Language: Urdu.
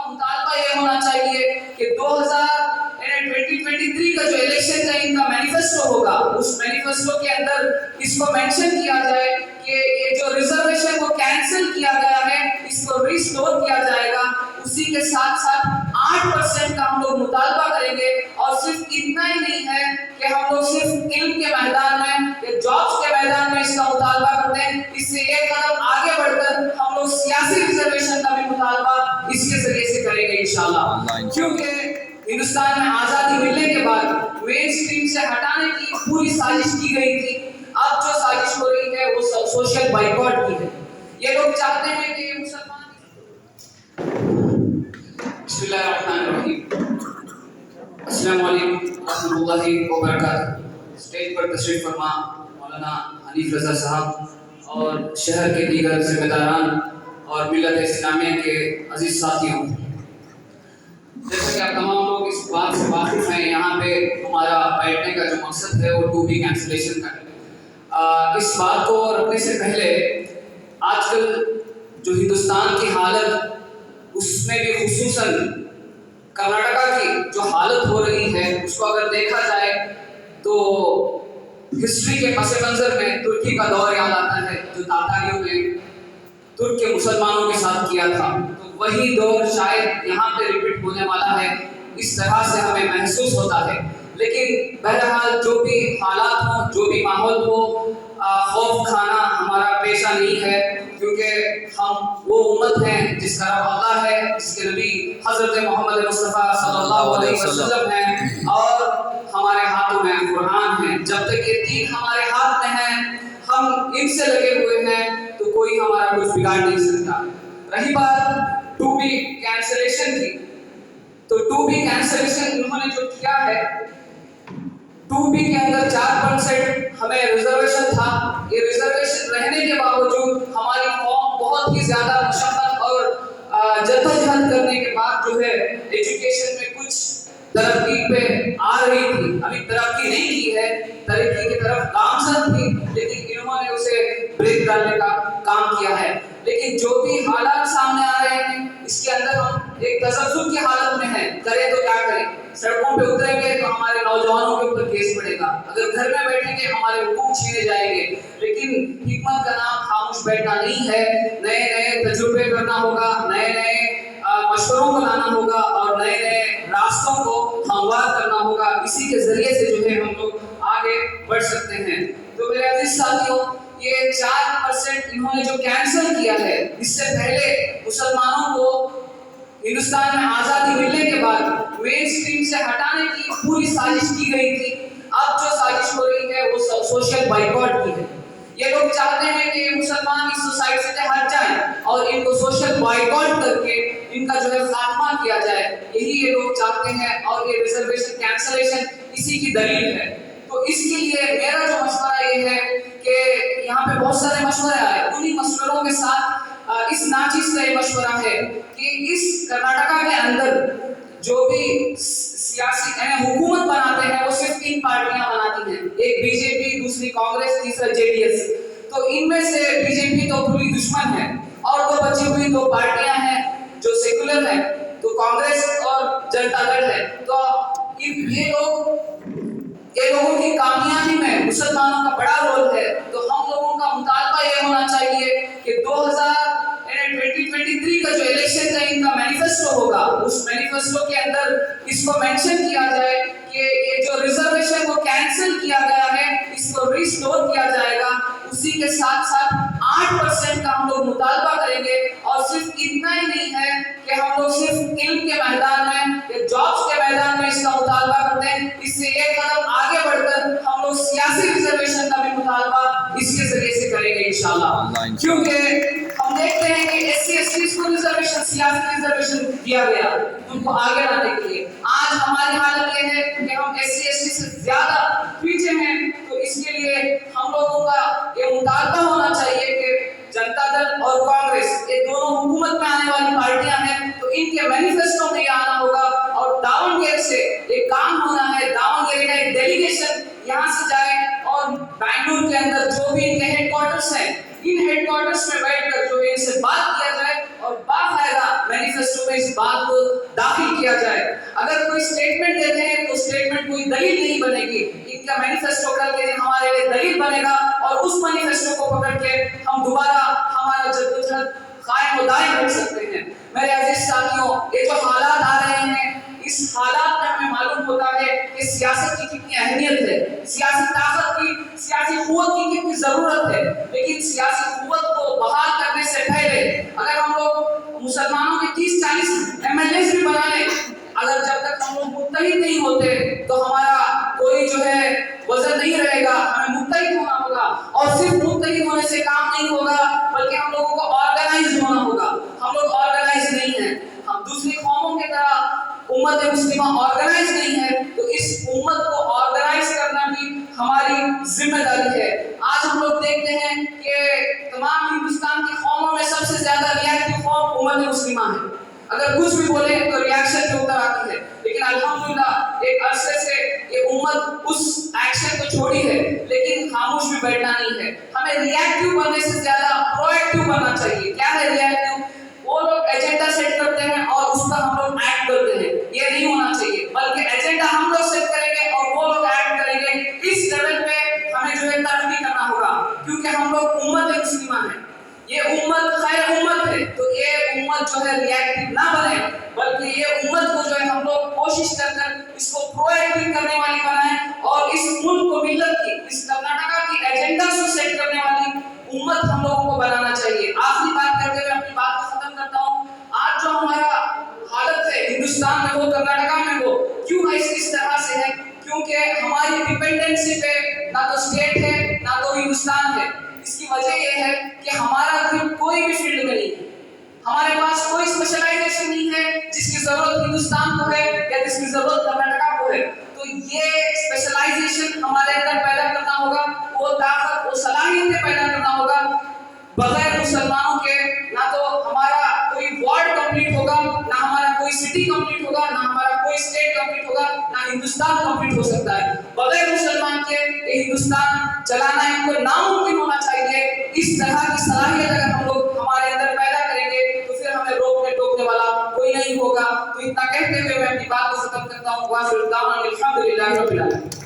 کا مطالبہ یہ ہونا چاہیے کہ 2023 کا جو الیکشن کا ان کا مینیفیسٹو ہوگا اس مینیفیسٹو کے اندر اس کو مینشن کیا جائے کہ یہ جو ریزرویشن کو کینسل کیا گیا ہے اس کو ریسٹور کیا جائے گا. اسی کے ساتھ ساتھ 8% کا ہم لوگ مطالبہ کریں گے. اور صرف اتنا ہی نہیں ہے کہ ہم لوگ صرف علم کے میدان میں یا جابس کے میدان میں اس کا مطالبہ کرتے ہیں. اس سے ایک قدم آگے بڑھ کر ہم لوگ سیاسی ریزرویشن کا بھی مطالبہ اس کے ذریعے سے کریں گے انشاءاللہ. کیونکہ ہندوستان میں آزادی ملنے کے بعد مین سٹریم سے ہٹانے کی پوری سازش کی گئی تھی. اب جو سازش ہو رہی ہے وہ سوشل بائیکاٹ کی ہے. یہ لوگ چاہتے ہیں کہ یہ مسلمان. بسم اللہ الرحمن الرحیم. السلام علیکم ورحمۃ اللہ وبرکاتہ. اسٹیج پر تشریف فرما مولانا حنیف رضا صاحب اور شہر کے دیگر ذمہ داران اور ملت اسلامیہ کے عزیز ساتھیوں، جیسا کہ آپ تمام لوگ اس بات سے واقف ہیں، یہاں پہ ہمارا بیٹھنے کا جو مقصد ہے وہ 2B کینسلیشن کا ہے. اس بات کو رکھنے سے پہلے آج کل جو ہندوستان کی حالت، اس میں بھی خصوصاً کرناٹکا کی جو حالت ہو رہی ہے، اس کو اگر دیکھا جائے تو ہسٹری کے پس منظر میں ترکی کا دور یاد آتا ہے جو تاتاریوں نے ترک کے مسلمانوں کے ساتھ کیا تھا. تو وہی دور شاید یہاں پہ ریپیٹ ہونے والا ہے، اس طرح سے ہمیں محسوس ہوتا ہے. لیکن بہرحال جو بھی حالات ہوں، جو بھی ماحول ہو، خوف کھانا ہمارا پیشہ نہیں ہے، کیونکہ ہم وہ امت ہیں جس کا رب اللہ ہے، جس کے نبی حضرت محمد مصطفیٰ صلی اللہ علیہ وسلم ہیں، اور ہمارے ہاتھوں میں قرآن ہے. جب تک یہ دین ہمارے ہاتھ میں ہے، ہم ان سے لگے ہوئے ہیں، تو کوئی ہمارا کچھ بگاڑ نہیں سکتا. رہی بات 2B کینسلیشن کی، تو 2B کینسلیشن انہوں نے جو کیا ہے، 2B کے اندر 4% ہمیں ریزرویشن تھا. یہ ریزرویشن رہنے کے باوجود ہماری قوم بہت ہی زیادہ مشقت اور جدوجہد کرنے کے بعد جو ہے ایجوکیشن میں کچھ ترقی پہ آ رہی تھی. ابھی ترقی نہیں کی ہے، ترقی کی طرف گامزن تھی، لیکن انہوں نے اسے بریک ڈالنے کا کام کیا ہے. لیکن جو بھی حالات سامنے آ رہے ہیں، اس کے اندر ہم ایک تذبذب کی حالت میں ہیں. کریں تو کیا کریں؟ سڑکوں پہ اتریں گے تو ہمارے نوجوانوں کے اوپر کیس پڑے گا. اگر گھر میں بیٹھیں گے ہمارے حقوق چھینے جائیں گے. لیکن حکمت کا نام خاموش بیٹھنا نہیں ہے. نئے نئے تجربے کرنا ہوگا، نئے نئے مشوروں کو لانا ہوگا، اور نئے نئے راستوں کو ہموار کرنا ہوگا. اسی کے ذریعے سے جو ہے ہم لوگ آگے بڑھ سکتے ہیں. تو میرے عزیز ساتھیوں، یہ 4% انہوں نے جو کینسل کیا ہے، اس سے پہلے مسلمانوں کو ہندوستان میں آزادی ملنے کے بعد مین سٹریم سے ہٹانے کی پوری سازش کی گئی تھی. اب جو سازش ہو رہی ہے وہ سوشل بائیکاٹ کی ہے. یہ لوگ چاہتے ہیں کہ مسلمان اس سوسائٹی سے ہٹ جائیں اور ان کو سوشل بائیکاٹ کر کے ان کا جو ہے خاتمہ کیا جائے. یہی یہ لوگ چاہتے ہیں، اور یہ ریزرویشن کینسلیشن اسی کی دلیل ہے. تو اس کے لیے میرا جو مشورہ یہ ہے کہ یہاں پہ بہت سارے مشورے آئے، انہی مشوروں کے ساتھ اس ناچیز کا یہ مشورہ ہے کہ اس کرناٹکا کے اندر جو بھی سیاسی حکومت بناتے ہیں وہ صرف 3 پارٹیاں بناتی ہیں، ایک بی جے پی، دوسری کانگریس، تیسرا JDS. تو ان میں سے بی جے پی تو پوری دشمن ہے، اور تو بچی ہوئی 2 پارٹیاں ہیں جو سیکولر ہیں، تو کانگریس اور جنتا دل ہے. تو یہ لوگوں کی کامیابی میں مسلمانوں کا بڑا رول ہے. تو ہم لوگوں کا مطالبہ یہ ہونا چاہیے کہ 2023 کا جو الیکشن کا ان کا مینیفیسٹو ہوگا اس مینیفیسٹو کے اندر اس کو مینشن کیا جائے کہ یہ جو ریزرویشن کو کینسل کیا گیا ہے اس کو ریسٹور کیا جائے گا. اسی کے ساتھ ساتھ 8% کا ہم لوگ مطالبہ کریں گے. اور صرف اتنا ہی نہیں ہے کہ ہم لوگ صرف علم کے میدان میں یا جابس کے میدان میں اس کا مطالبہ کرتے ہیں. اس سے ایک قدم آگے بڑھ کر ہم لوگ سیاسی ریزرویشن کا بھی مطالبہ اس کے ذریعے سے کریں گے انشاءاللہ. کیونکہ ہم دیکھتے ہیں کہ SC/ST کو ریزرویشن، سیاسی ریزرویشن دیا گیا ان کو آگے لانے کے لیے. آج ہماری حالت یہ ہے کہ ہم SC/ST سے زیادہ پیچھے ہیں. تو اس کے لیے ہم لوگوں کا یہ مطالبہ ہونا چاہیے کہ جنتا دل اور کانگریس یہ دونوں حکومت میں آنے والی پارٹیاں ہیں، تو ان کے مینیفیسٹو میں یہ آنا ہوگا. اور داونگیر سے ایک کام ہونا ہے، داونگیر کا ایک ڈیلیگیشن یہاں سے جائے اور بنگلور کے اندر جو بھی ان کے ہیڈ کوارٹرز ہیں، ان ہیڈ کوارٹرز میں بیٹھ کر جو ان سے بات کیا جائے اور باقاعدہ مینیفیسٹو میں اس بات کو داخل کیا جائے. اگر کوئی اسٹیٹمنٹ دیتے ہیں تو اسٹیٹمنٹ کوئی دلیل نہیں بنے گی. ان کا مینیفیسٹو کل کے دن ہمارے لیے دلیل بنے گا اور اس مینیفیسٹو کو پکڑ کے ہم دوبارہ ہمارا جدوجہد قائم و دائم رکھ سکتے ہیں. میرے عزیز ساتھیوں، یہ جو حالات آ رہے ہیں اس حالات میں ہمیں معلوم ہوتا ہے کہ سیاست کی کتنی اہمیت ہے، سیاسی طاقت کی، سیاسی قوت کی کتنی ضرورت ہے. لیکن سیاسی قوت کو بحال کرنے سے پہلے اگر ہم لوگ مسلمانوں کے 30-40 MLAs بھی بنا لیں، اگر جب تک ہم لوگ متحد نہیں ہوتے تو ہمارا کوئی جو ہے وزن نہیں رہے گا. ہمیں متحد ہونا ہوگا اور صرف متحد ہونے سے کام نہیں ہوگا بلکہ ہم لوگوں کو آرگنائز ہونا ہوگا. ہم لوگ آرگنائز نہیں ہیں، ہم دوسری قوموں کی طرح امت مسلمہ آرگنائز نہیں ہے، تو اس امت کو آرگنائز کرنا بھی ہماری ذمہ داری ہے. آج ہم لوگ دیکھتے ہیں کہ تمام ہندوستان کی قوموں میں سب سے زیادہ ریئیکٹو قوم امت مسلمہ ہے. اگر کچھ بھی بولے تو ریاکشن کے اوپر آتی ہے. لیکن الحمدللہ ایک عرصے سے یہ امت اس ایکشن کو چھوڑی ہے، لیکن خاموش بھی بیٹھنا نہیں ہے. ہمیں ریئیکٹو بننے سے زیادہ پروایکٹو بننا چاہیے. کیا ہے ریئیکٹو؟ وہ لوگ ایجنڈا سیٹ کرتے ہیں اور اس پر ہم لوگ ایکٹ کرتے ہیں. یہ نہیں ہونا چاہیے، بلکہ ایجنڈا ہم لوگ سیٹ کریں گے اور وہ لوگ ایکٹ کریں گے. اس لیول پہ ہمیں جو ہے ترقی کرنا ہوگا، کیونکہ ہم لوگ امت مسلمہ ہیں. یہ امت خیر امت ہے، تو یہ امت جو ہے ریئیکٹو نہ بنے بلکہ یہ امت کو جو ہے ہم لوگ کوشش کر اس کو پروایکٹو کرنے والی بنائیں اور اس ملک کو ملت کی، اس کرناٹکا کی ایجنڈا کو سیٹ کرنے والی امت ہم لوگوں کو بنانا چاہیے. آخری بات کرتے ہوئے اپنی بات کو ختم کرتا ہوں. آج جو ہمارا حالت ہے ہندوستان میں ہو، کرناٹکا میں ہو، کیوں اس طرح سے ہے؟ کیونکہ ہماری ڈیپینڈنسی پہ نہ تو اسٹیٹ ہے نہ تو ہندوستان ہے. اس کی وجہ یہ ہے کہ ہمارا گروپ کوئی بھی فیلڈ میں نہیں ہے. ہمارے پاس کوئی اسپیشلائزیشن نہیں ہے جس کی ضرورت ہندوستان کو ہے یا جس کی ضرورت کرناٹکا کو ہے. تو یہ اسپیشلائزیشن ہمارے اندر پیدا کرنا ہوگا، وہ طاقت، وہ صلاحیتیں پیدا کرنا ہوگا. بغیر مسلمانوں کے نہ تو ہمارا کوئی وارڈ کمپلیٹ ہوگا، نہ ہمارا کوئی سٹی کمپلیٹ ہوگا، نہ ہمارا کوئی اسٹیٹ کمپلیٹ ہوگا، نہ ہندوستان کمپلیٹ ہو سکتا ہے. بغیر مسلمان کے یہ ہندوستان چلانا ان کو ناممکن ہونا چاہیے. اس طرح کی صلاحیت اگر ہم لوگ ہمارے اندر پیدا کریں گے تو پھر ہمیں روکنے ٹوکنے والا کوئی نہیں ہوگا. تو اتنا کہتے ہوئے میں اپنی بات کو ختم کرتا ہوں. الحمد للہ رب العالمین.